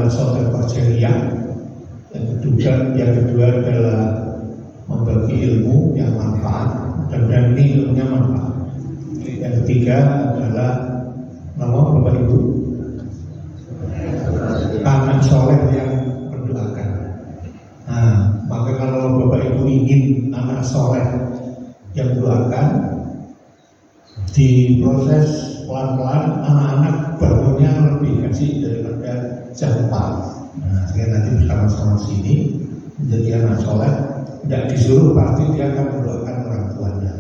adalah sedekah jariah, yang kedua adalah membagi ilmu yang manfaat dan ini ilmunya manfaat. Yang ketiga adalah nama Bapak Ibu anak soleh yang mendoakan. Nah, maka kalau Bapak Ibu ingin anak soleh yang mendoakan, diproses pelan-pelan, anak-anak bangunnya lebih kasih daripada jam 4. Nah, saya nanti bersama-sama sini menjadi anak soleh, tidak disuruh, pasti dia akan mendoakan orang tuanya,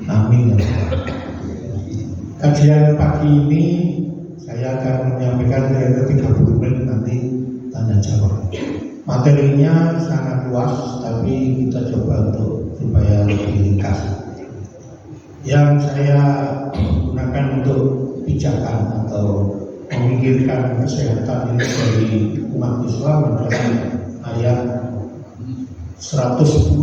amin ya Allah. Kajian pagi ini saya akan menyampaikan kira-kira 30 menit, nanti tanya jawab. Materinya sangat luas, tapi kita coba untuk supaya lebih ringkas. Yang saya gunakan untuk pijakan atau memikirkan kesehatan ini dari umat Islam adalah ayat 110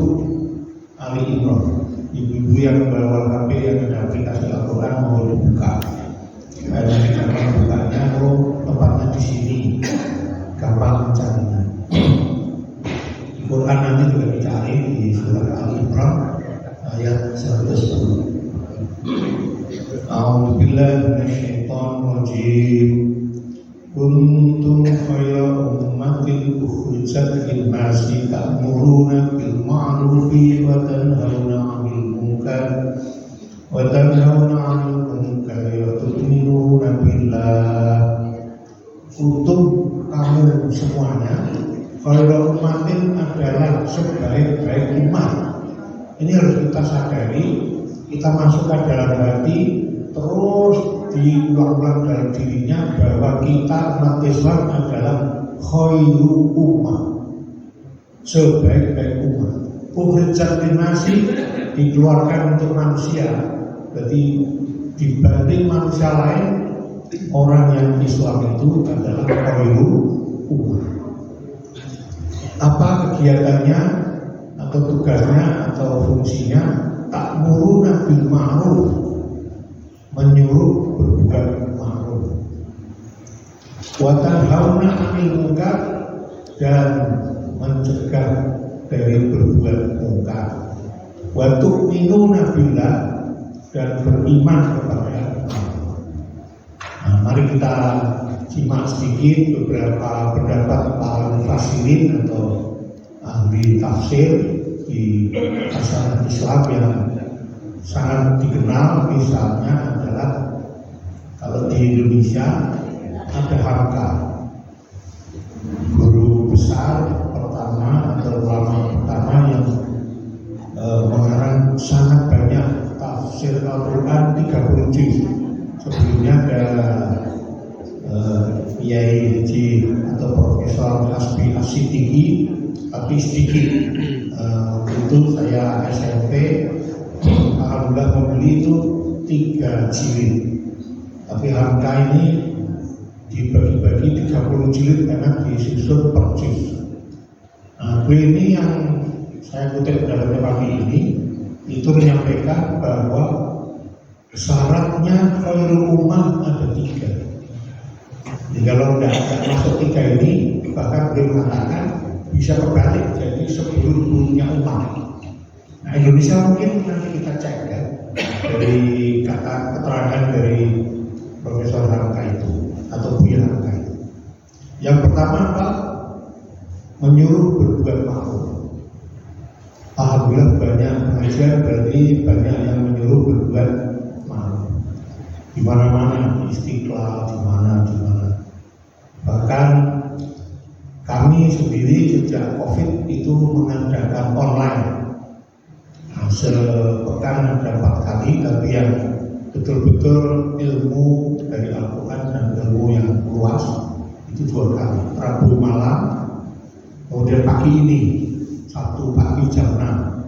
Ali Imran. Ibu-ibu yang membawa HP yang ada aplikasi Al-Quran mau dibuka. Karena di dalam bukanya, tempatnya di sini, gampang mencarinya. Quran nanti juga dicari di surat Ali Imran ayat 110. A'udzubillahi minasyaitonir rajim. Kuntum khayra ummatin ukhrijat lin-nasi ta'muruna bil ma'rufi wa tanhauna 'anil munkar wa tu'minuna billah. Untuk kamu semuanya, khayra ummatin adalah sebaik-baik umat. Ini harus kita sadari, kita masukkan dalam hati, terus diulang-ulang dalam dirinya bahwa kita umat Islam adalah khairu ummah, sebaik-baik umat. Ukhrijat lin-nasi, dikeluarkan untuk manusia. Berarti dibanding manusia lain, orang yang Islam itu adalah khairu ummah. Apa kegiatannya atau tugasnya atau fungsinya? Ta'muruna bil ma'ruf, menyuruh berbuat ma'ruf, wa tanhauna 'anil munkar, dan mencegah dari berbuat munkar, wa tu'minuna billah, dan beriman kepada Allah. Nah, mari kita simak sedikit beberapa pendapat para mufassirin atau ahli tafsir di masyarakat Islam yang sangat dikenal. Misalnya adalah kalau di Indonesia ada Hamka, guru besar pertama atau ulama pertama yang mengarang sangat banyak tafsir Al-Quran 30 juz. Sebelumnya ada Kiai Haji atau Profesor Hasbi As-Siddiqi, tapi sedikit. Itu saya SMP, alhamdulillah membeli itu 3 jilid. Tapi Hamka ini dibagi-bagi 30 jilid karena disusun per juz. Nah, ini yang saya kutip dalam pagi ini, itu menyampaikan bahwa syaratnya khairul ummah ada 3. Jadi kalau tidak masuk 3 ini, bahkan beliau mengatakan bisa kebalik jadi seluruhnya umat. Nah, Indonesia mungkin nanti kita cek ya, dari kata keterangan dari Profesor Hamka itu atau Buya Hamka itu. Yang pertama apa? Menyuruh berbuat ma'ruf. Alhamdulillah banyak pengajian, berarti banyak yang menyuruh berbuat ma'ruf. Di mana-mana, di Istiqlal, di mana. Bahkan kami sendiri sejak COVID itu mengadakan online. Nah, sepekan ada 4 kali, tapi yang betul-betul ilmu dari Al-Quran dan ilmu yang luas itu 2 kali. Rabu malam, kemudian pagi ini, Sabtu pagi jam 6.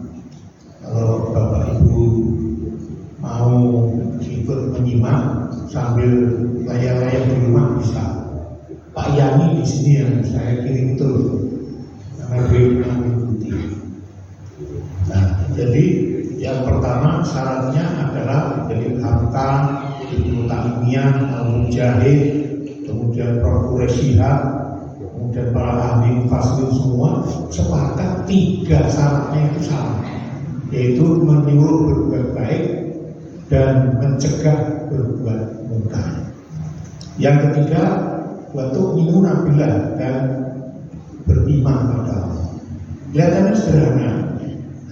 Kalau Bapak Ibu mau ikut menyimak sambil layar-layar di rumah bisa. Pak Yani di sini yang saya kirim terus karena beliau mengikuti. Nah, jadi yang pertama syaratnya adalah jadi Hamka, Ibnu Taimiyah, Al-Mujahid, kemudian kemudian Prof. Shihab, kemudian para ahli fasilitas semua sepakat 3 syaratnya itu sama, yaitu menyuruh berbuat baik dan mencegah berbuat mungkar. Yang ketiga, untuk minuna billah dan beriman pada Allah. Kelihatannya sederhana,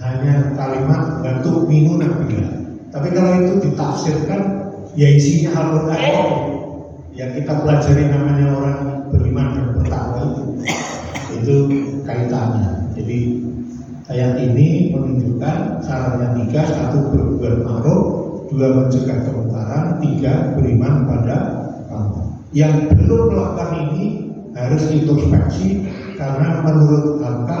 hanya kalimat untuk minuna billah. Tapi kalau itu ditafsirkan, ya isinya Al-Quran yang kita pelajari namanya orang beriman dan bertakwa itu kaitannya. Jadi ayat ini menunjukkan syaratnya 3, 1 berbuat ma'ruf, 2 mencegah kemungkaran, 3 beriman pada Allah. Yang belum melakukan ini harus introspeksi, karena menurut Hamka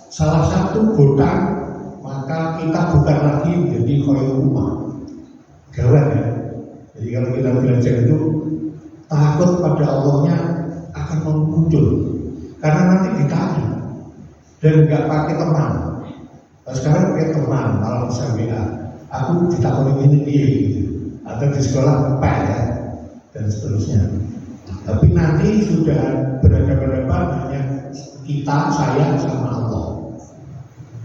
salah satu godaan maka kita bukan lagi menjadi khairul ummah. Gawat ya. Jadi kalau kita belajar itu takut pada Allahnya akan muncul, karena nanti ditanya dan nggak pakai teman. Nah, sekarang pakai teman, malah bisa WA. Aku ditakoni ini gitu. Atau di sekolah ngepel ya, dan seterusnya. Tapi nanti sudah berhadapan-hadapan hanya kita, saya sama Allah.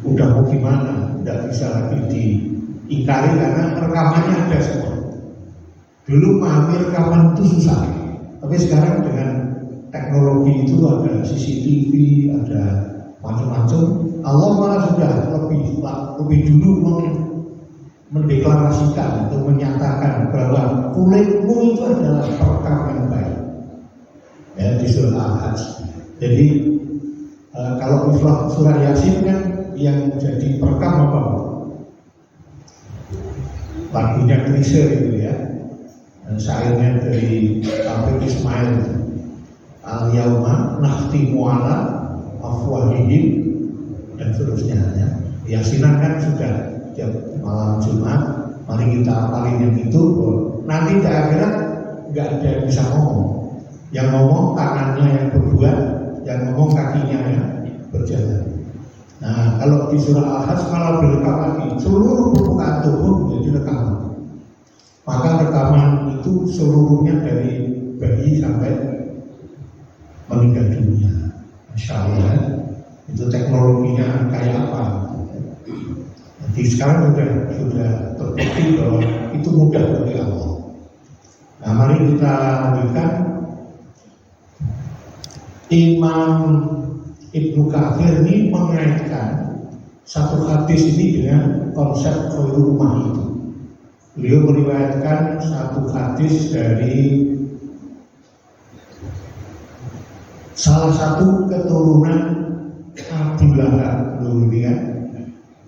Udah mau gimana? Tidak bisa lagi diingkari karena rekamannya ada semua. Dulu memahami rekaman itu susah, tapi sekarang dengan teknologi itu ada CCTV, ada macam-macam. Allah malah sudah lebih dulu mendeklarasikan atau menyatakan bahwa kulitmu itu adalah perekam yang baik. Ya, di surah Al-Hajj. Jadi kalau surah Yasin kan yang jadi perekam apa? Lagunya Krisye itu ya. Dan syairnya dari Taufik Ismail, Al-Yauma Nakhtimu ala afwahihim dan seterusnya ya. Yasinan kan sudah tiap malam Jumat, mari kita apalin yang itu. Nanti di akhirat nggak ada yang bisa ngomong. Yang ngomong tangannya yang berbuat, yang ngomong kakinya yang berjalan. Nah, kalau di surah Al-Hajj malah direkam lagi, seluruh permukaan tubuh menjadi rekaman. Maka rekaman itu seluruhnya dari bayi sampai meninggal dunia. Masya Allah, itu teknologinya kayak apa? Jadi sekarang sudah terbukti bahwa itu mudah bagi Allah. Nah, mari kita lanjutkan. Imam Ibnu Katsir ini mengaitkan satu hadis ini dengan konsep khairul ummah itu. Beliau meriwayatkan satu hadis dari salah satu keturunan Abu Lahab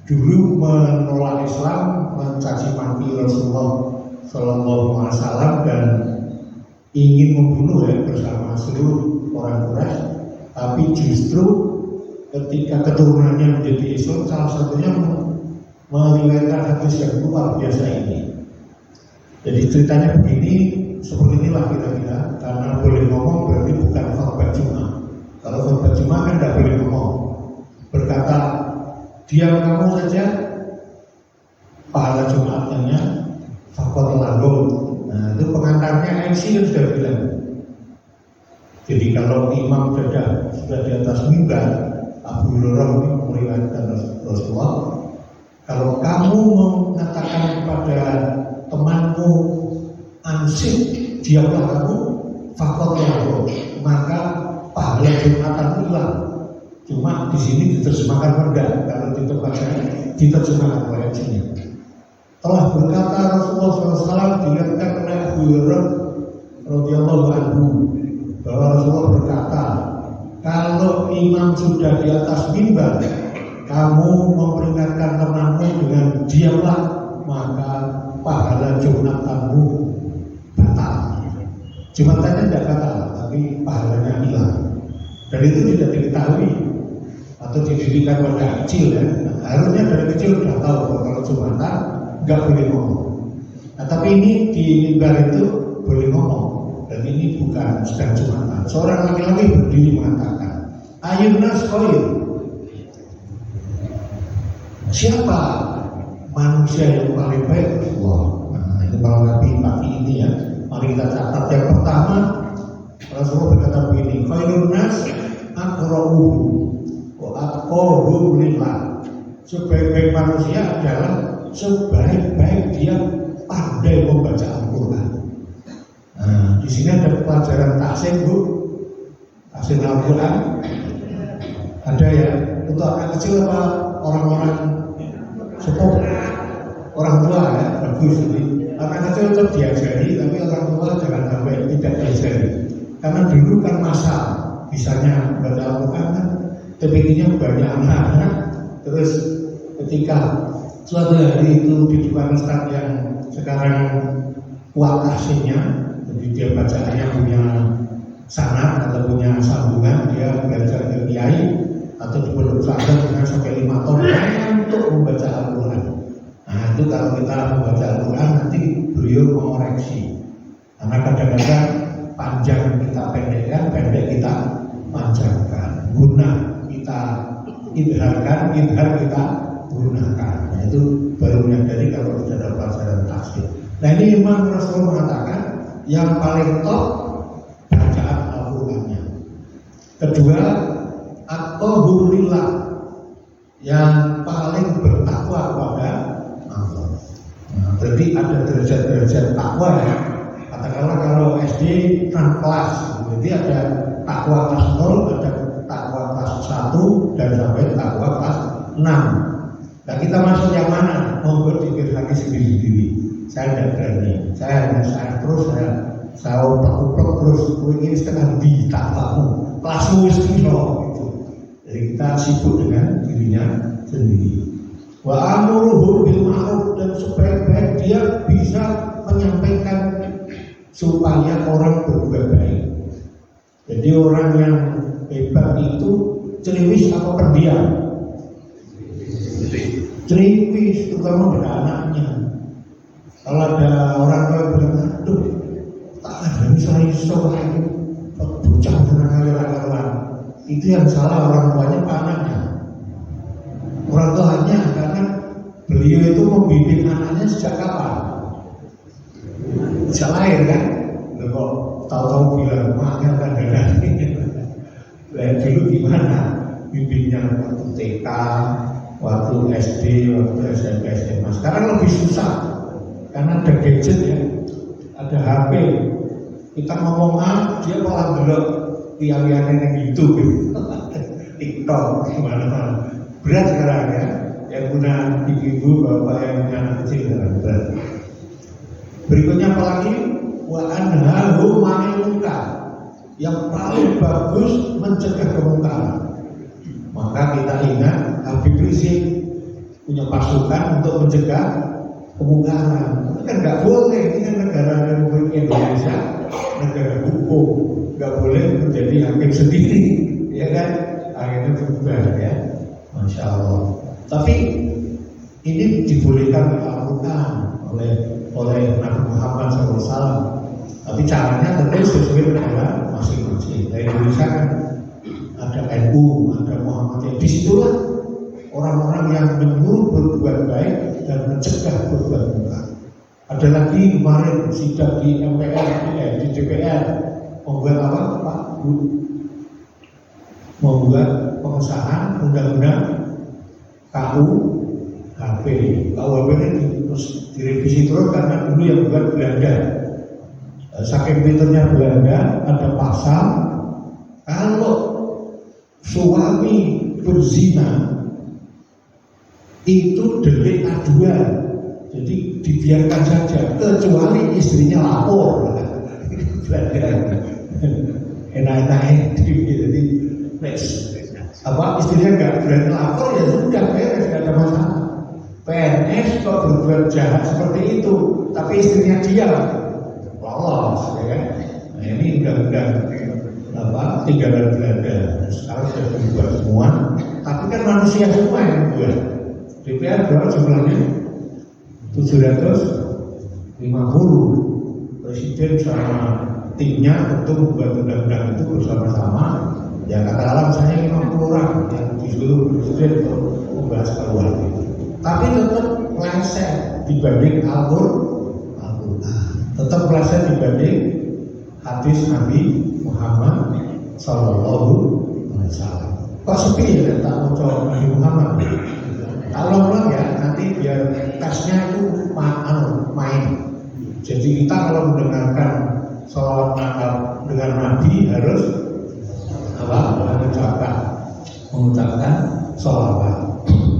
dulu menolak Islam, mencaci maki Rasulullah Sallallahu Alaihi Wasallam dan ingin membunuh bersama seluruh orang Quraisy. Tapi justru ketika keturunannya menjadi Islam, salah satunya meriwayatkan hadis yang luar biasa ini. Jadi ceritanya begini, seperti inilah kira-kira. Karena boleh ngomong berarti bukan khutbah Jumat. Kalau khutbah Jumat kan tidak boleh ngomong. Berkata, diam kamu saja, pahala Jumatnya fakor lagu. Nah, itu pengantarnya MC yang sudah bilang. Jadi kalau imam sudah di atas mimbar, Abu Hurairah ini meriwayatkan Rasulullah, kalau kamu mengatakan kepada temanmu ansik, diamlah kamu, fakor lagu, maka pahala Jumatan hilang. Cuma di sini diterjemahkan rendah, kalau diterjemahkan koreksinya. Telah berkata Rasulullah SAW dikatakan oleh Abu Hurairah radhiyallahu anhu bahwa Rasulullah berkata, kalau imam sudah di atas mimbar, kamu memperingatkan temanmu dengan diamlah, maka pahala Jumatanmu batal. Jumatannya tidak batal, tapi pahalanya hilang. Dan itu tidak diketahui atau dididikan pada kecil ya. Nah, harusnya dari kecil sudah tahu kalau Jumatan nggak boleh ngomong. Nah, tapi ini di mimbar itu boleh ngomong. Dan ini bukan sedang Jumatan. Seorang laki-laki berdiri mengatakan, Ayun nas khair. Siapa manusia yang paling baik? Allah. Nah, itu kalau Nabi pagi ini ya. Mari kita catat. Yang pertama, Rasulullah berkata begini, khairun nas aqra'uhu wa atqahu lillah. Sebaik-baik manusia adalah sebaik-baik dia pandai membaca Al-Quran. Nah, di sini ada pelajaran tahsin, Bu. Tahsin Al-Quran. Ada ya, untuk anak kecil apa orang-orang sepuh, orang tua ya, bagus. Jadi anak kecil tetap diajari, tapi orang tua jangan sampai tidak diajari. Karena dulu kan masa bisanya baca Al-Quran kan, kepentinnya banyak anak kan? Terus ketika suatu hari itu di depan Ustaz yang sekarang kuat tahsinnya, jadi dia bacaannya punya sanad atau punya sambungan, dia belajar ke kiai atau di pondok pesantren dengan sampai 5 tahun untuk membaca Al-Quran. Nah itu kalau kita membaca Al-Quran nanti beliau mengoreksi, karena kadang-kadang panjang kita pendekkan, pendek kita panjangkan, guna kita idharkan, idhar kita gunakan. Nah itu baru menyadari kalau sudah ada pelajaran tahsin. Nah ini memang Rasul mengatakan yang paling top bacaan Al-Qurannya. Kedua, at-tahur lillah, yang paling bertakwa kepada Allah. Nah, berarti ada derajat-derajat takwa ya. Katakanlah kalau SD kan kelas, berarti ada takwa kelas 0, ada takwa kelas 1 dan sampai takwa kelas 6. Nah kita masuk yang mana? Monggo dipikir lagi sendiri-sendiri. Saya tidak berani. Saya terus saya otak-otak terus. Ini setengah di takwamu. Kelasmu istiqo gitu. Jadi kita sibuk dengan dirinya sendiri. Wa amuruhu bil ma'ruf, dan sebaik-baik dia bisa menyampaikan supaya orang berbuat baik. Jadi orang yang hebat itu ceriwis apa pendiam? Ceriwis, terutama pada anaknya. Kalau ada orang tua yang bilang, aduh, tak ada misalnya lagi bocah dengan kalian, itu yang salah orang tuanya, pak anaknya. Orang tuanya karena beliau itu membimbing anaknya sejak kapan? Sejak lahir kan? Kok tahu-tahu bilang maknya kan ada. Lain dulu gimana? Bimbingnya waktu TK, waktu SD, waktu SMP, SMA. Sekarang lebih susah karena ada gadget ya, ada HP. Kita ngomong dia malah belok tiang-tiangnya yang gitu. TikTok gimana? Berat sekarang ya. Yang punya ibu bapak yang punya anak kecil berat. Berikutnya apalagi? Wa anhahu 'anil munkar, yang paling bagus mencegah kemungkaran. Maka kita ingat Habib Rizik punya pasukan untuk mencegah kemungkaran. Itu kan nggak boleh, ini kan negara Republik Indonesia, negara hukum, nggak boleh menjadi hakim sendiri, ya kan? Akhirnya berubah ya, Masya Allah. Tapi ini dibolehkan oleh Nabi Muhammad SAW. Tapi caranya tentu sesuai negara masing-masing. Di Indonesia kan ada NU, ada Muhammadiyah. Disitulah orang-orang yang menyuruh berbuat baik dan mencegah berbuat munkar. Ada lagi kemarin sidang di MPR, di DPR, membuat apa, Pak? Membuat pengesahan undang-undang KUHP. KUHP ini terus direvisi terus karena dulu yang buat Belanda. Saking pinternya Belanda, ada pasal kalau suami berzina itu delik aduan, jadi dibiarkan saja kecuali istrinya lapor. Belanda enak-enak jadi apa istrinya nggak berani lapor ya sudah beres, nggak ada masalah. PNS kok berbuat jahat seperti itu tapi istrinya diam, lolos ya kan. Nah ini undang-undang apa tinggalan Belanda, sekarang sudah berubah semua, tapi kan manusia semua yang buat. DPR berapa jumlahnya? 750. Presiden sama timnya tentu membuat undang-undang itu bersama-sama. Ya katakanlah misalnya 50 orang yang disuruh presiden untuk membahas KUHP. Tapi tetap meleset dibanding Al-Quran. Tetap meleset dibanding hadis Nabi Muhammad Sallallahu Alaihi Wasallam. Kok sepi ya tak mau Nabi Muhammad? Tolong ya nanti biar tasnya itu main. Jadi kita kalau mendengarkan sholawat Natal dengan Nabi harus mengucapkan sholawat.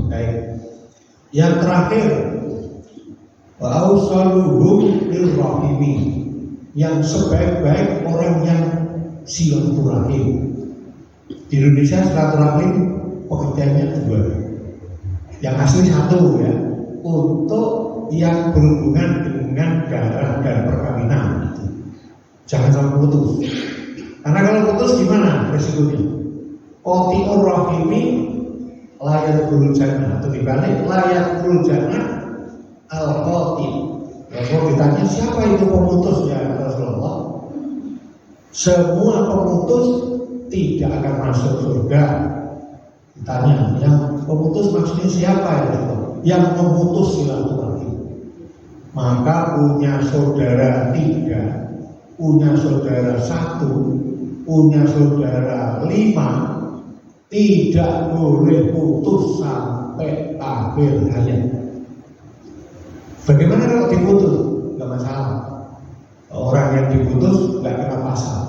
Baik. Yang terakhir, wa ausaluhum lirrahimi, yang sebaik-baik orang yang silaturahim. Di Indonesia silaturahim pekerjaannya dua. Yang asli satu ya, untuk yang berhubungan dengan darah dan perkawinan. Jangan sampai putus. Karena kalau putus gimana resikonya? Qati'ur rahimi layak jannah, atau dibalik layak jannah al-qati'. Kalau ditanya siapa itu pemutus ya Rasulullah? Semua pemutus tidak akan masuk surga. Ditanya, yang pemutus maksudnya siapa ya? Yang memutus silaturahim. Maka punya saudara 3, punya saudara 1, punya saudara 5, tidak boleh putus sampai akhir hayat. Bagaimana kalau diputus? Gak masalah. Orang yang diputus gak kena pasal.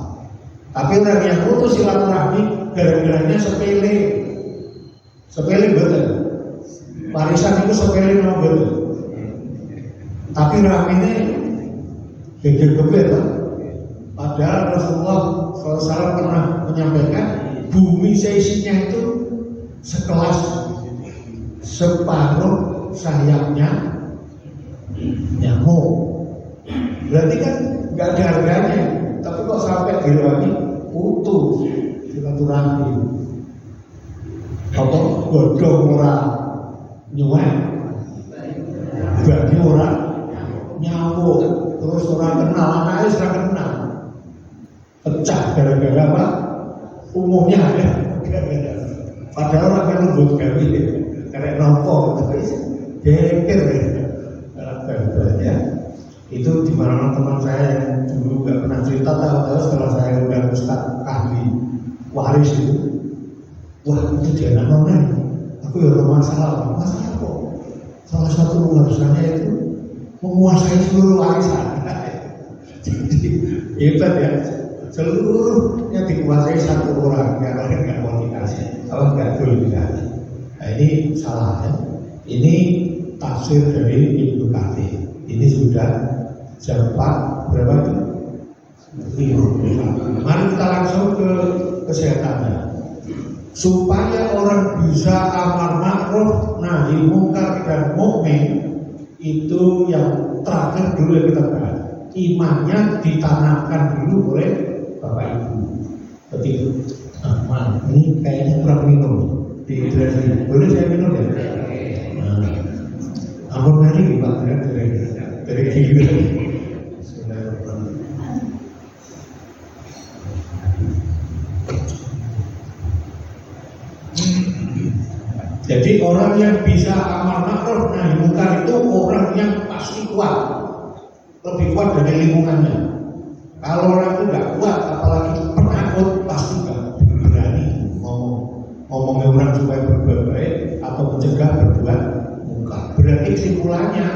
Tapi orang yang putus silaturahmi gara-garanya sepele. Sepele betul. Warisan itu sepele memang betul. Tapi rahminya geger-geger lah. Padahal Rasulullah SAW pernah menyampaikan bumi seisinya itu sekelas separuh sayapnya nyamuk. Berarti kan nggak ada harganya. Tapi kok sampai direwangi putus silaturahmi. Apa godhong ora nyuwek, bagi orang nyamuk, terus orang kenal, anaknya sudah kenal, pecah gara-gara apa? Umumnya ada. Padahal orang yang lembut gawi, karena nopo, geger ya. Itu di mana teman saya yang dulu nggak pernah cerita, tahu-tahu setelah saya udah Ustaz ahli waris itu, wah itu dia namanya. Aku ya ada masalah kok. Salah satu urusannya itu menguasai seluruh warisan. Jadi hebat ya, seluruhnya dikuasai satu orang, karena nggak mau dikasih, apa nggak boleh dikasih. Nah ini salah ya. Ini tafsir dari Ibnu Katsir. Ini sudah jam 4 berapa itu? 5. Mari kita langsung ke kesehatannya. Supaya orang bisa amar ma'ruf nahi munkar dan mukmin, itu yang terakhir dulu yang kita bahas. Imannya ditanamkan dulu oleh Bapak Ibu. Seperti itu. Nah, ini kayaknya kurang minum di hidrasi. Boleh saya minum ya? Nah, ampun hari Pak dari gila. Jadi orang yang bisa amar ma'ruf nahi munkar itu orang yang pasti kuat, lebih kuat dari lingkungannya. Kalau orang itu nggak kuat, apalagi penakut, pasti nggak berani ngomongnya orang supaya berbuat baik atau mencegah berbuat munkar. Berarti kesimpulannya,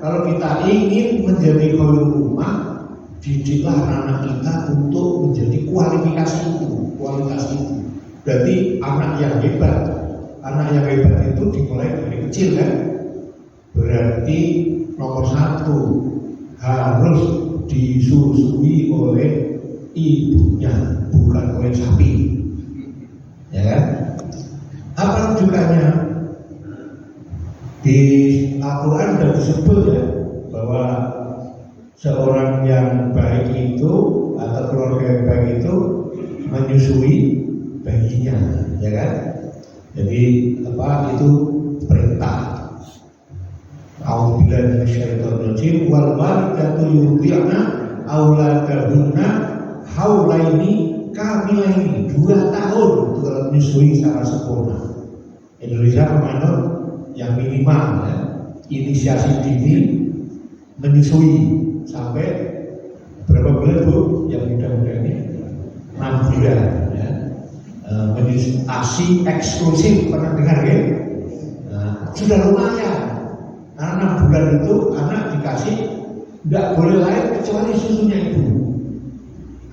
kalau kita ingin menjadi khairul ummah, didiklah anak kita untuk menjadi kualitas itu. Berarti anak yang hebat. Anak yang hebat itu dimulai dari kecil kan. Berarti nomor 1 harus disusui oleh ibunya, bukan oleh sapi. Ya kan? Apa rujukannya? Di Al-Quran sudah disebut ya, bahwa seorang yang baik itu atau keluarga yang baik itu menyusui bayinya, ya kan? Jadi apa itu perintah. A'udzubillahi minasyaitonir rajim wal walidatu yurdi'na auladahunna haulaini kamilaini 2 tahun itu kalau menyusui secara sempurna. Indonesia menganut yang minimal ya, inisiasi dini menyusui sampai Berapa bulan Bu? Yang muda-muda ini 6 bulan ya. Menyusui ASI eksklusif, pernah dengar ya? Sudah lumayan. Karena 6 bulan itu anak dikasih tidak boleh lain kecuali susunya ibu.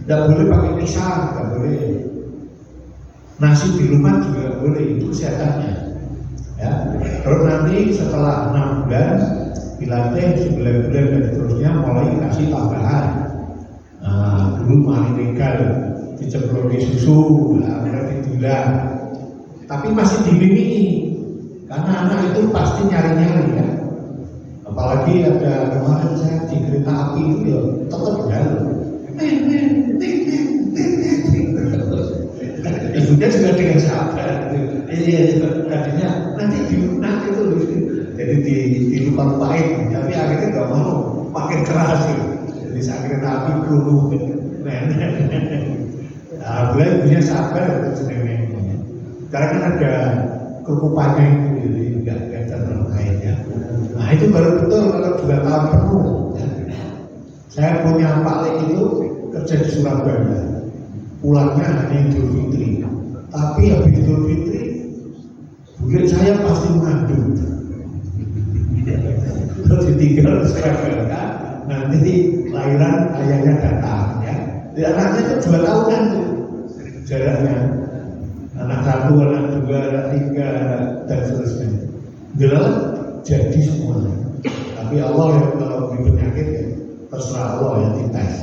Tidak boleh pakai pisang, tidak boleh. Nasi di rumah juga boleh, itu kesehatannya. Ya. Terus nanti setelah 6 bulan dilatih 9 bulan dan seterusnya mulai kasih tambahan. Dulu mali legal dicemplungi susu, kemudian didulang. Tapi masih dibimbingi karena anak itu pasti nyari-nyari ya. Apalagi ada kemarin saya di kereta api itu ya tetap jalan. Ibunya juga dengan sabar. Iya, tadinya nanti dilunak itu, jadi dilupa-lupain. Tapi akhirnya nggak mau, makin keras ya. Jadi saya kereta api dulu. Nah, beliau ibunya sabar untuk seneng-senengnya. Karena kan ada kerukupannya itu, jadi nggak terlalu kayaknya. Nah itu baru betul kalau 2 tahun penuh. Ya. Saya punya Pak Lek itu kerja di Surabaya, pulangnya hanya Idul Fitri. Tapi habis Idul Fitri, bule saya pasti mengandung. Terus ditinggal di Surabaya, nanti lahiran ayahnya datang. Ya. Anaknya itu 2 tahunan tuh jaraknya. Anak 1, anak 2, anak 3, dan seterusnya. Jelas jadi semuanya. Tapi Allah yang kalau beri penyakit ya, terserah Allah yang dites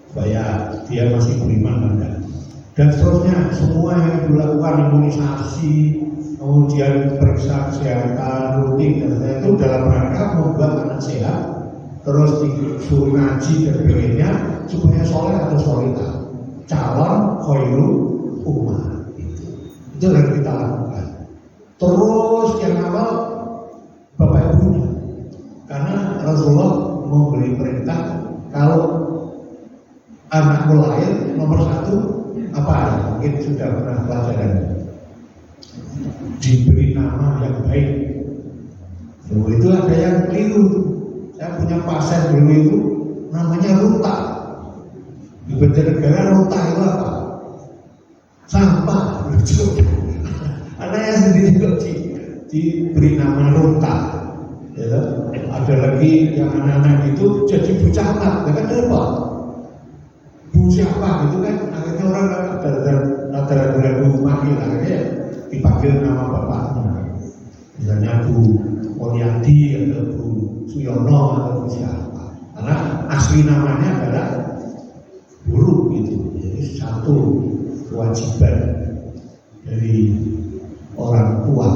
supaya dia masih beriman enggak. Dan seterusnya semua yang dilakukan imunisasi, kemudian periksa kesehatan rutin dan sebagainya itu dalam rangka membuat anak sehat, terus disuruh ngaji dan sebagainya supaya soleh atau solehah, calon khairul ummah. Itu yang kita lakukan. Terus yang awal bapak ibunya, karena Rasulullah memberi perintah kalau anak lahir nomor 1 apa ya? Mungkin sudah pernah pelajaran, diberi nama yang baik. Itu ada yang keliru. Saya punya pasien dulu itu namanya Ruta. Di Banjarnegara Ruta itu apa? Sampah. Anaknya sendiri kok diberi nama Ruta. Ya, ada lagi yang anak-anak itu jadi Bu Camat, ya kan repot. Bu siapa gitu kan, akhirnya orang ada ragu-ragu panggil, akhirnya dipanggil nama bapaknya. Misalnya Bu Moliati atau Bu Suyono atau Bu siapa. Karena asli namanya adalah buruk gitu. Jadi satu kewajiban dari orang tua.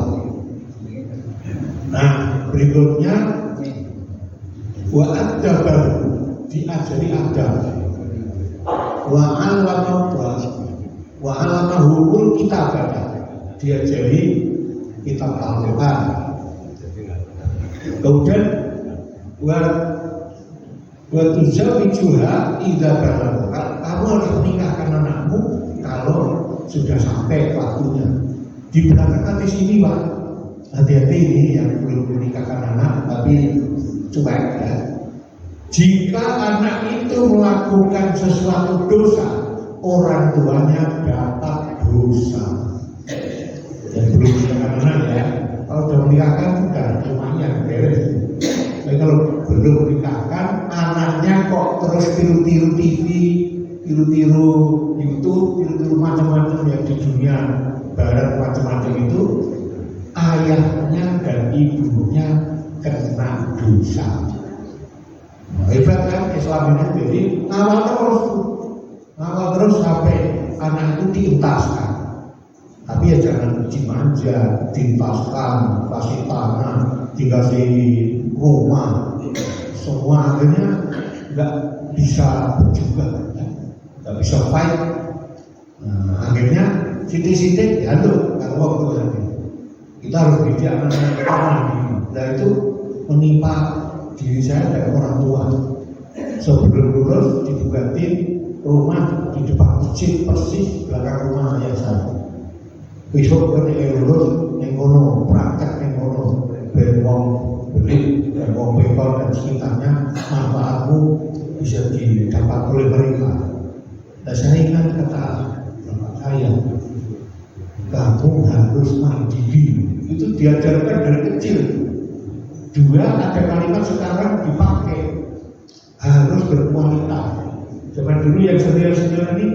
Nah berikutnya wa adab, diajari adab, wa alamahul kitab, diajari kitab Al-Quran. Kemudian wa tuzawijuha idza balagha, kamu harus menikahkan anakmu kalau sudah sampai waktunya. Di belakang di sini Pak, hati-hati ini yang belum menikahkan anak tapi cuek ya. Jika anak itu melakukan sesuatu dosa, orang tuanya dapat dosa. Yang belum menikahkan anak ya, kalau sudah menikahkan sudah lumayan beres. Tapi kalau belum menikahkan, anaknya kok terus tiru-tiru TV, tiru-tiru YouTube, tiru-tiru macam-macam yang di dunia barat macam-macam itu, ayahnya dan ibunya kena dosa. Nah, hebat kan Islam ini, jadi ngawal terus sampai anak itu dientaskan. Tapi ya jangan dimanja, dientaskan, kasih tanah, dikasih rumah, semua akhirnya nggak bisa berjuang, nggak bisa fight. Nah, akhirnya sidik-sidik ya tuh kalau waktu nanti kita harus didik anak-anak kita nanti. Dan itu menimpa diri saya dan orang tua. Sebelum lulus dibukatin rumah di depan masjid persis belakang rumah ayah saya. Besok ketika lulus nengono praktek nengono berwong beli berwong beton dan sekitarnya manfaatmu bisa didapat oleh mereka. Dan saya ingat kata bapak saya, kamu harus mandiri. Itu diajarkan dari kecil. Dua, ada kalimat sekarang dipakai, harus berkualitas. Zaman dulu yang senior-senior ini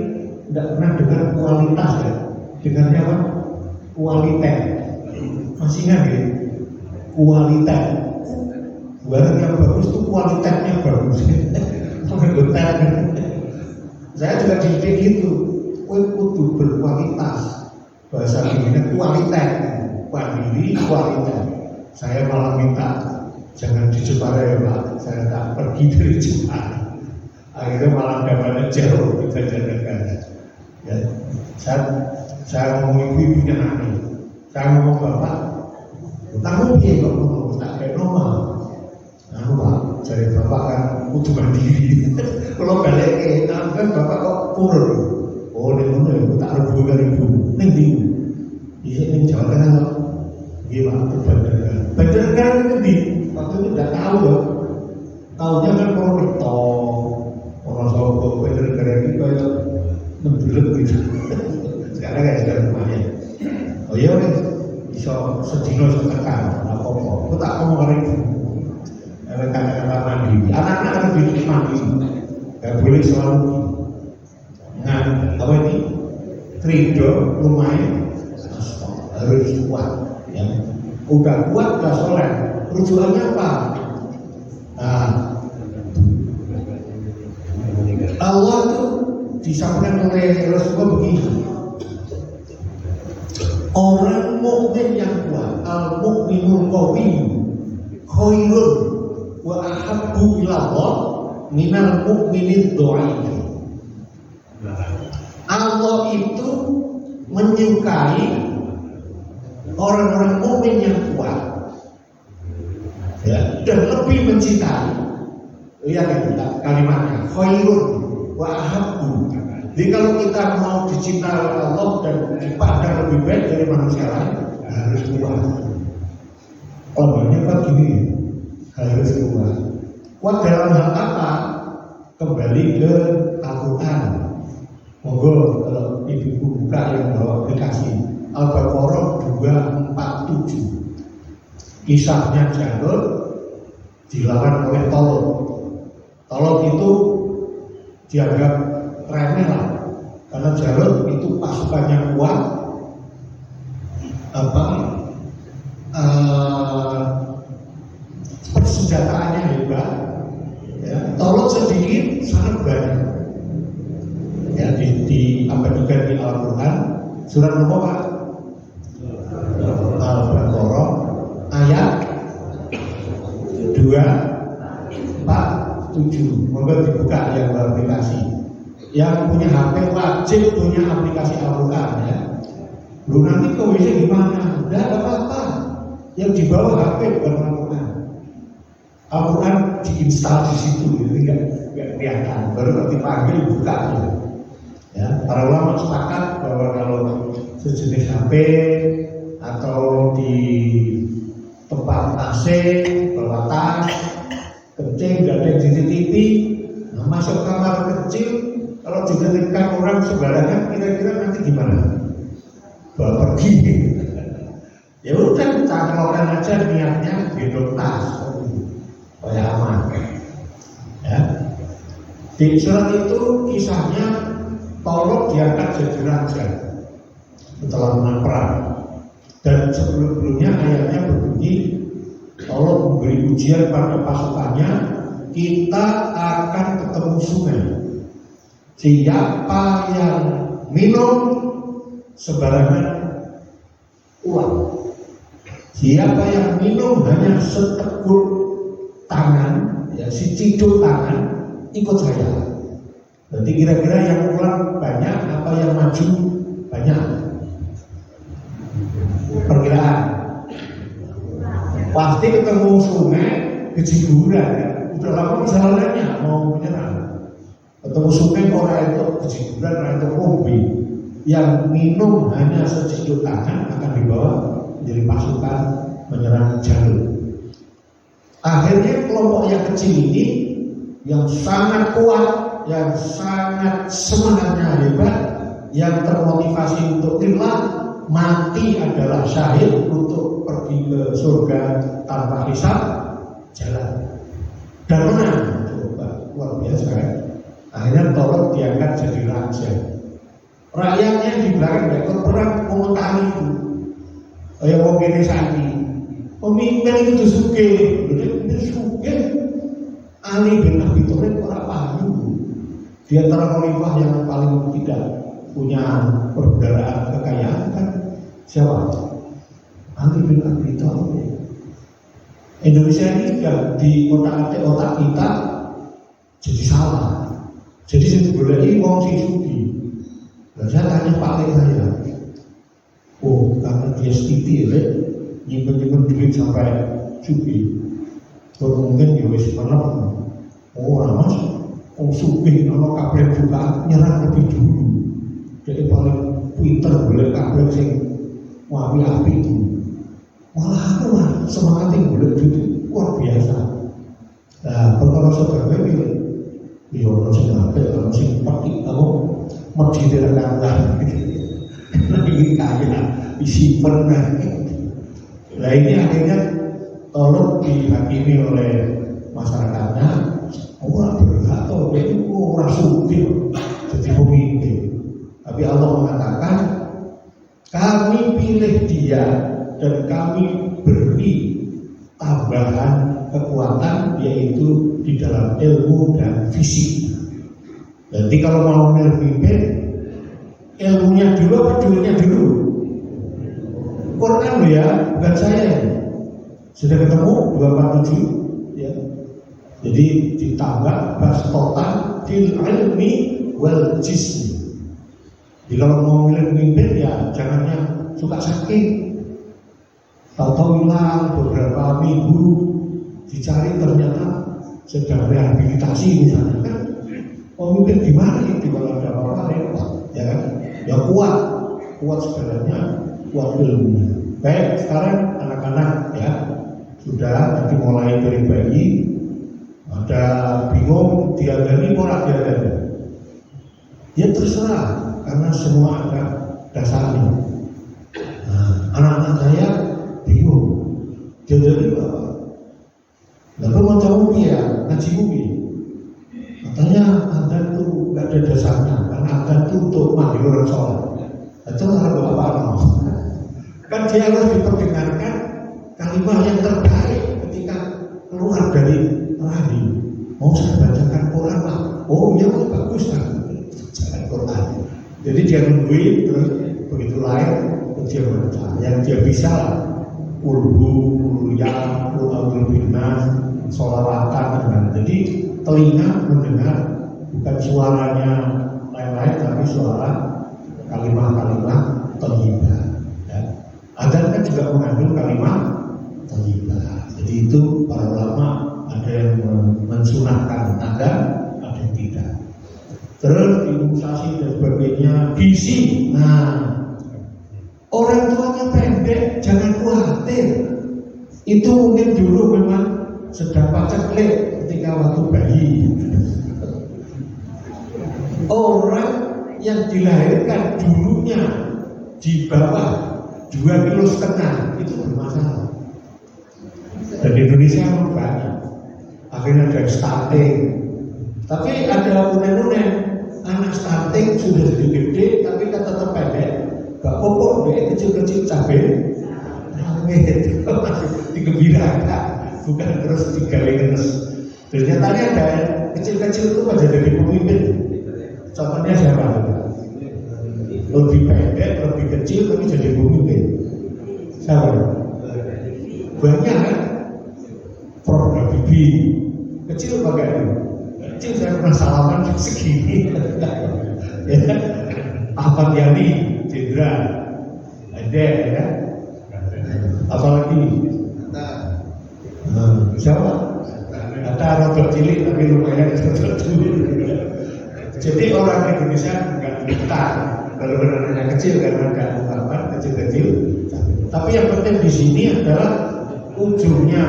tidak pernah dengar kualitas ya. Dengarnya apa? Kualitas. Masih ingat ya? Kualitas. Barang yang bagus itu kualitasnya bagus. Saya juga dididik gitu. Kudu berkualitas. Bahasa Inggrisnya kualitas. Mandiri kualitas. Saya malah minta jangan di Jepara ya Pak. Saya tak pergi dari Jepara. Akhirnya malah dapat jauh kita jadikan. Ya, saya ngomong ibu-ibunya nanti. Saya ngomong bapak, kamu piye kok ngomong tak kayak normal. Nah Pak, jadi bapak kan kudu mandiri. Kalau balik ke kan bapak kok kurun. Oh ini aku tak rebu kan ibu. Nanti ini Jawa Tengah kok. Gimana tuh Banjarnegara kan itu waktu itu tidak tahu loh. Tahunya kan Purwokerto, orang Solo, Banjarnegara ini kayak menjulut gitu. Sekarang kayak sudah lumayan. Oh iya kan, bisa sedino setekan, apa-apa. Aku tak ngomong hari itu. Kata-kata mandiri. Anak-anak harus dididik mandiri. Gak boleh selalu nah, apa ini? Ridho, lumayan, harus kuat. Ya. Udah kuat, udah soleh. Rujukannya apa? Nah, Allah itu disampaikan oleh Rasulullah begini. Orang mukmin yang kuat, al mukminul qawiyyu khairun wa ahabbu ila Allah minal mukminid dhaif. Allah itu menyukai orang-orang mukmin yang kuat, ya, dan lebih mencintai. Lihat itu kalimatnya, khairun wa ahabbu. Jadi kalau kita mau dicintai oleh Allah dan dipandang lebih baik dari manusia lain, harus kuat. Obatnya kan gini, harus kuat. Kuat dalam hal apa? Kembali ke Al-Quran. Monggo kalau ibu buka yang bawa aplikasi Al-Baqarah 247. Kisahnya Jalut dilawan oleh Tolot. Tolot itu dianggap remeh lah, karena Jalut itu pasukannya kuat, persenjataannya hebat. Ya, Tolot sedikit sangat banyak. Ya, diabadikan di Al-Quran surat nomor Al-Baqarah ayat 247. Moga dibuka yang beraplikasi. Yang punya HP wajib punya aplikasi Al-Quran ya. Lu nanti kau bisa gimana? Tidak ada apa-apa. Yang di bawah HP bukan Al-Quran. Al-Quran diinstal di situ, jadi nggak kelihatan. Baru nanti panggil buka gitu. Ya, para ulama sepakat bahwa kalau sejenis HP atau di tempat AC, bawa tas, kencing, dan ada CCTV, nah, masuk kamar kecil, kalau dititipkan orang sembarangan, kira-kira nanti gimana? Bawa pergi. Ya udah, kita keluarkan aja niatnya gendong tas, supaya aman. Ya. Di surat itu kisahnya Tolot diangkat jadi raja setelah menang perang. Dan sebelum-sebelumnya ayatnya berbunyi, Tolot memberi ujian pada pasukannya, kita akan ketemu sungai. Siapa yang minum sembarangan uang, siapa yang minum hanya seteguk tangan, ya, si ciduk tangan, ikut saya. Berarti kira-kira yang pulang banyak apa yang maju banyak? Perkiraan. Pasti ketemu sungai kejiburan ya. Udah lama perjalanannya mau menyerang. Ketemu sungai orang itu kejiburan, orang itu hobi. Yang minum hanya seciduk tangan akan dibawa menjadi pasukan menyerang Jalut. Akhirnya kelompok yang kecil ini yang sangat kuat, yang sangat semangatnya hebat, yang termotivasi untuk rela mati adalah syahid untuk pergi ke surga tanpa hisab, jalan dan menang. Coba luar biasa kan? Akhirnya tolong diangkat jadi raja. Rakyatnya di belakang ikut perang komentari itu. Kayak mau gini saiki. Pemimpin itu disuke, disuke. Ali bin Abi Thalib orang paham. Di antara khalifah yang paling tidak punya perbendaharaan kekayaan kan siapa? Ali bin Abi Thalib. Indonesia ini juga di otak kita jadi salah. Jadi saya boleh wong sing sugih. Nah, saya tanya Pak Lek saya, karena dia setiti ya, nyimpen duit sampai sugih. Mungkin ya wis menang. Mas, sugih ana kabeh juga nyerah lebih dulu. Jadi paling pinter boleh kabeh sing wapi-api itu. Malah aku lah semangat boleh duit luar biasa. Nah, perkara saudara ini ya orang sing apik, orang sing pati aku mesti direkam ini kaya disimpan. Nah ini akhirnya tolong dihakimi oleh masyarakatnya. Orang berhak atau dia itu orang sugih jadi pemimpin. Tapi Allah mengatakan kami pilih dia dan kami beri tambahan kekuatan yaitu di dalam ilmu dan fisik. Jadi kalau mau memimpin, ilmunya dulu apa duitnya dulu? Quran ya, bukan saya. Sudah ketemu 247 ya. Jadi ditambah bas total fil ilmi wal jismi. Jadi kalau mau milih pemimpin ya jangan yang suka sakit. Tahu hilang beberapa minggu dicari ternyata sedang rehabilitasi misalnya kan. Pemimpin di mana itu kalau ada orang repot, ya kan? Ya kuat sebenarnya, kuat ilmunya. Baik, sekarang anak-anak ya sudah dimulai dari bayi, ada bingung diadani orang diadani. Ya terserah, karena semua ada dasarnya. Nah, anak-anak saya bingung, diadani apa? Lalu mau coba ya ngaji mungkin. Katanya adzan itu nggak ada dasarnya, karena adzan itu untuk manggil orang sholat. Itu harus apa? Kan dia harus diperdengarkan kalimat yang terbaik ketika keluar dari rahim. Mau saya bacakan Quran lah. Oh iya bagus kan, bacakan Quran. Jadi dia nungguin terus begitu lahir dia baca. Yang dia bisa lah, kulhu, ya, kulhu binas, sholawatan dan jadi telinga mendengar bukan suaranya lain-lain tapi suara kalimat-kalimat thayyibah. Ya. Adzan kan juga mengandung kalimat thayyibah. Jadi itu para ulama ada yang mensunahkan adzan, ada yang tidak. Terus imunisasi dan sebagainya, gizi. Nah, orang tuanya pendek jangan khawatir. Itu mungkin dulu memang sedang paceklik ketika waktu bayi. Orang yang dilahirkan dulunya di bawah 2,5 kilo itu bermasalah. Dan di Indonesia memang banyak. Akhirnya ada stunting. Tapi ada unen-unen anak stunting sudah jadi gede tapi kan tetap pendek. Gak pokok dia kecil-kecil cabai. Itu masih digembirakan. Bukan terus digali ngenes. Ternyata ada kecil-kecil itu pada jadi pemimpin. Contohnya siapa? Lebih pendek, lebih kecil tapi jadi pemimpin. Siapa? Banyak kan? Prof. Habibie kecil bagaimana? Kecil saya pernah salaman segini. Ya. Ahmad Yani, Jenderal, ada ya. Apalagi? Siapa? Ada rodok cilik tapi lumayan rodok cilik. Jadi orang Indonesia nggak pintar kalau benar-benar kecil karena ada ungkapan kecil-kecil. Tapi yang penting di sini adalah ujungnya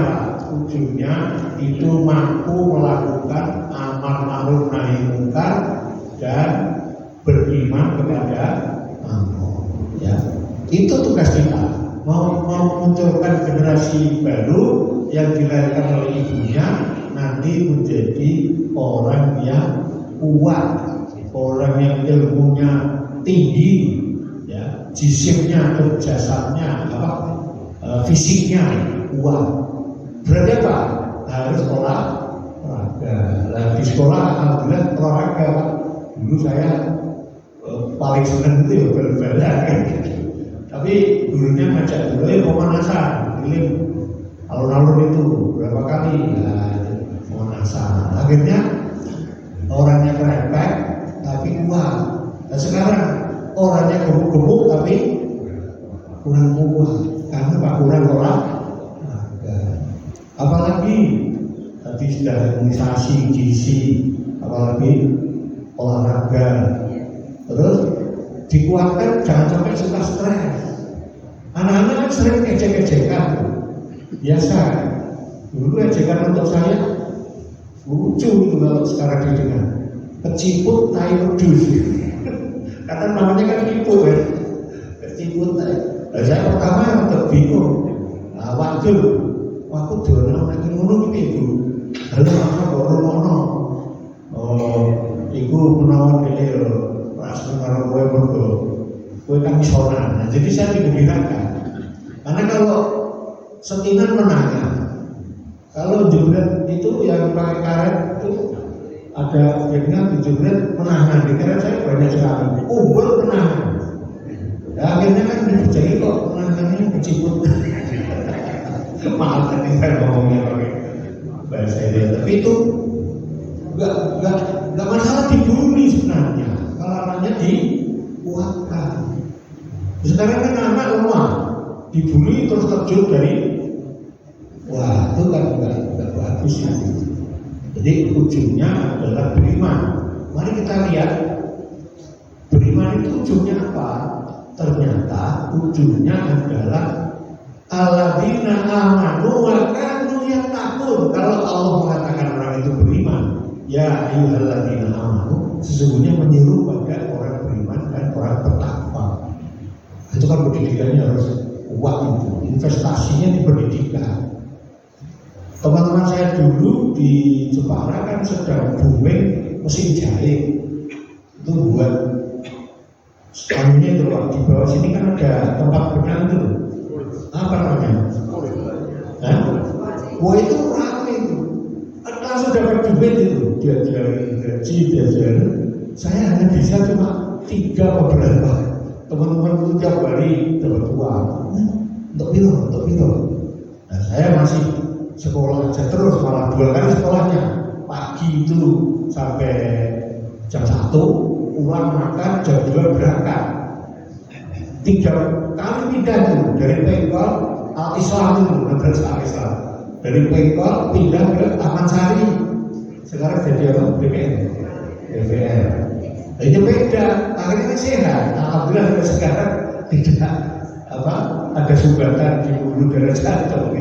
itu mampu melakukan amar ma'ruf nahi munkar dan beriman kepada Allah. Ya, itu tugas kita. Mau munculkan generasi baru yang dilahirkan oleh ibunya nanti menjadi orang yang kuat, orang yang ilmunya tinggi, ya, jisimnya atau jasadnya fisiknya kuat. Berarti apa? Harus olahraga. Nah, di sekolah alhamdulillah olahraga. Dulu saya paling senang itu ya bal-balan kan. Tapi gurunya ngajak dulu ya pemanasan, keliling alun-alun itu berapa kali pemanasan. Akhirnya orangnya kerepek tapi kuat. Nah sekarang orangnya gemuk-gemuk tapi kurang kuat karena kurang olahraga. Apalagi tadi sudah imunisasi gizi, apalagi olahraga. Terus dikuatkan jangan sampai suka stres. Anak-anak kan sering ejek-ejekan, biasa. Dulu ejekan untuk saya lucu itu kalau sekarang didengar. Keciput tai wedhus. Kata namanya kan itu kan. Keciput tai. Nah, saya pertama agak bingung. Nah, waktu dono nek ngono iki Bu. Halo apa ngono. Oh, iku menawa dhewe langsung karo kowe mergo kowe kan misonan. Nah, jadi saya digembirakan. Karena kalau setinan menanya, kalau jebret itu yang pakai karet itu ada jadinya jebret menahan. Di karet saya banyak sekali. Umbul menahan. Ya, akhirnya kan dipercayai kok menahannya keciput. Maaf tadi saya ngomongnya pakai bahasa Indonesia, tapi itu nggak masalah dibully sebenarnya. Kalau anaknya dikuatkan. Sekarang kan anak lemah, dibully terus terjun dari, wah itu kan nggak bagus ya. Jadi ujungnya adalah beriman. Mari kita lihat beriman itu ujungnya apa? Ternyata ujungnya adalah alladzina amanu wa kanu yattaqun. Kalau Allah mengatakan orang itu beriman, ya ayyuhalladzina amanu, sesungguhnya menyeru pada orang beriman dan orang bertakwa. Itu kan pendidikannya harus kuat itu. Investasinya di pendidikan. Teman-teman saya dulu di Jepara kan sedang booming mesin jahit. Itu buat kanunya itu Pak, di bawah sini kan ada tempat benang itu. Apa namanya? Hah? Wah itu rame itu. Langsung dapat duit itu. Diajarin gaji, diajarin. Saya hanya bisa cuma 3 beberapa. Teman-teman itu tiap hari dapat uang. Untuk piro. Nah saya masih sekolah aja terus, malah 2 kali sekolahnya. Pagi itu sampai jam 1, pulang makan, jam 2 berangkat. 3 kali pindah itu dari Pengkol Al-Islam itu, madrasah Al-Islam. Dari Pengkol pindah ke Taman Sari. Sekarang jadi apa? BPR. Itu beda. Akhirnya sehat. Alhamdulillah sekarang tidak ada sumbatan di pembuluh darah jantung.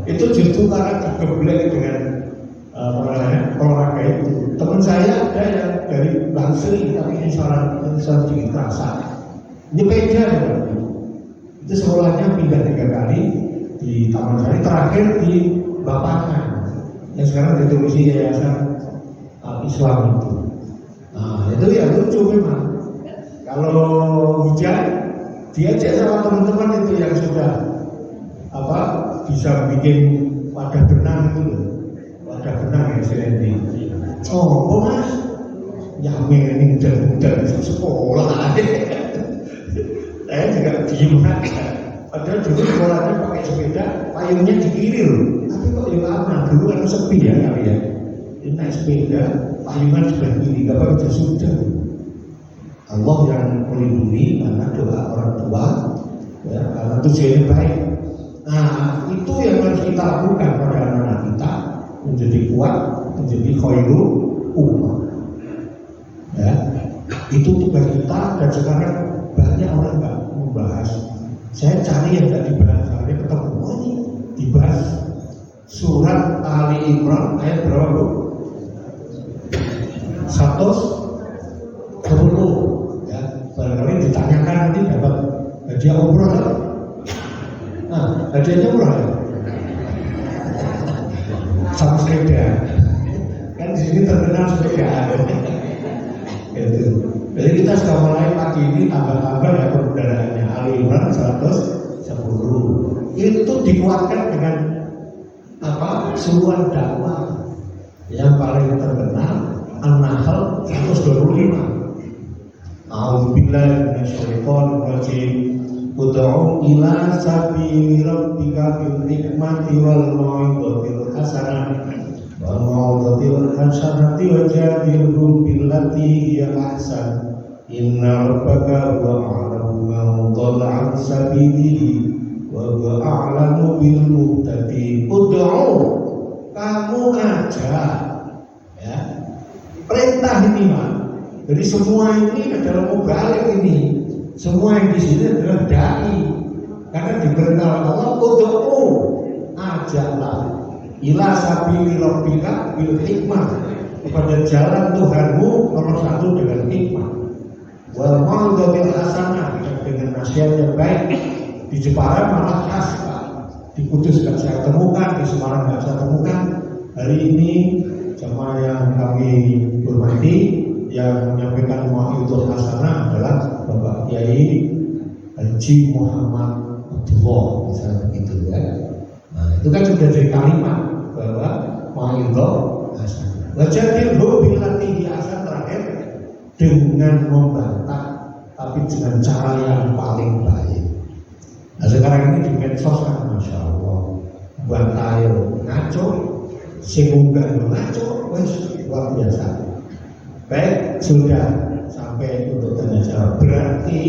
Itu justru karena digeblek dengan olahraga itu. Teman saya ada yang dari Bangsri tapi ini soal dikit rasa. Ini beda ya. Itu sekolahnya pindah 3 kali di Taman Sari, terakhir di Bapangan. Yang sekarang diturusi Yayasan Islam itu. Nah itu ya lucu memang. Kalau hujan diajak sama teman-teman itu yang sudah bisa bikin wadah benang itu loh. Wadah benang yang Silendi. Oh mas, yamin ini mudah-mudahan sekolah aja. Saya juga diem aja. Padahal dulu sekolahnya pakai sepeda, payungnya di kiri loh. Tapi kok ya aman, dulu kan sepi ya kali ya. Ini naik sepeda, payungan sudah kiri, gak apa-apa sudah. Allah yang melindungi karena doa orang tua, ya, karena tujuannya baik. Nah itu yang harus kita lakukan pada anak-anak kita, menjadi kuat, menjadi khairul ummah. Ya, itu tugas kita dan sekarang banyak orang nggak membahas. Saya cari yang nggak dibahas, akhirnya ketemu. Oh ini dibahas surat Ali Imran ayat berapa Bu? 110 ya. Barangkali ditanyakan nanti dapat hadiah umroh ya? Nah, hadiahnya murah ya? Sama sepeda kan di sini terkenal sepeda gitu. Jadi kita sudah mulai pagi ini tambah-tambah ya kendaraannya. Ali Imran 110 itu dikuatkan dengan suruhan dakwah yang paling terkenal An-Nahl 125. A'udzubillahi minasyaitonir rajim. Ud'u ila sabili rabbika bil hikmati wal mau'izatil hasanah wal mau'izatil hasanati wajadilhum billati hiya ahsan. Inna rabbaka huwa a'lamu man dhalla 'an sabilihi wa huwa a'lamu bil muhtadin. Ud'u, kamu ajak ya. Perintah ini Pak. Jadi semua ini adalah mubalik ini. Semua yang di sini adalah dai. Karena diperintah Allah ud'u, ajaklah ila sabili rabbika bil hikmah, kepada jalan Tuhanmu nomor satu dengan hikmah. Wal mau'izatil hasanah, dengan nasihat yang baik. Di Jepara malah khas Pak. Di Kudus nggak saya temukan, di Semarang nggak saya temukan. Hari ini jemaah yang kami hormati yang menyampaikan mau'izatul hasanah adalah Bapak Kiai Haji Muhammad Abdullah, misalnya begitu ya. Nah itu kan sudah dari kalimat bahwa mau'izatul hasanah. Wajadilhum billati hiya ahsan, terakhir dengan membantah tapi dengan cara yang paling baik. Nah sekarang ini di medsos kan Masya Allah bantah ngaco, sehingga ngaco, luar biasa. Baik, sudah sampai untuk tanya jawab. Berarti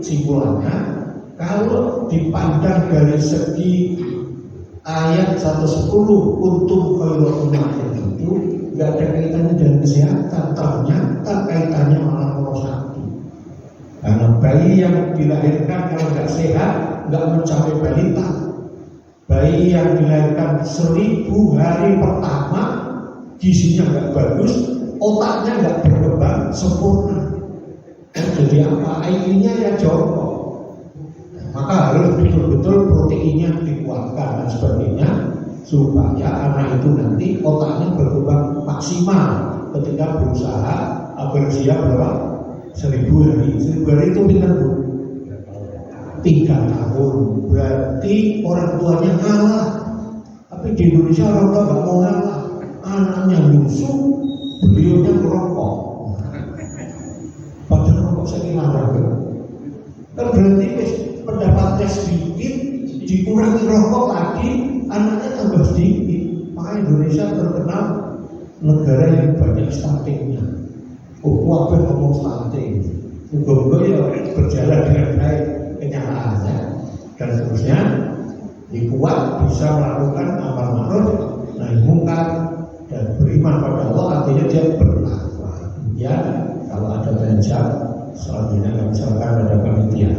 simpulannya kalau dipandang dari segi ayat 110 untuk khairul ummatin itu nggak ada kaitannya dengan kesehatan, ternyata kaitannya malah nomor satu. Karena bayi yang dilahirkan kalau nggak sehat nggak mencapai balita. Bayi yang dilahirkan 1000 hari pertama gizinya nggak bagus, otaknya nggak berkembang sempurna. Jadi apa? IQ-nya ya jongkok. Maka harus betul-betul proteinnya dikuatkan dan sebagainya supaya anak itu nanti otaknya berkembang maksimal ketika berusaha berusia berapa? 1000 hari. 1000 hari itu pintar Bu? 3 tahun. Berarti orang tuanya ngalah. Tapi di Indonesia orang tua nggak mau ngalah. Anaknya nyusu, beliaunya merokok. Padahal rokok saya larang. Kan berarti pendapatnya sedikit, dikurangi rokok lagi, anaknya tambah sedikit. Maka Indonesia terkenal negara yang banyak stuntingnya. Apa ngomong stunting? Moga-moga ya berjalan dengan baik kenyataannya dan seterusnya. Dikuat bisa melakukan amal ma'ruf nahi munkar dan beriman pada Allah, artinya dia bertakwa. Ya, kalau ada tanya jawab selanjutnya kami sampaikan pada panitia.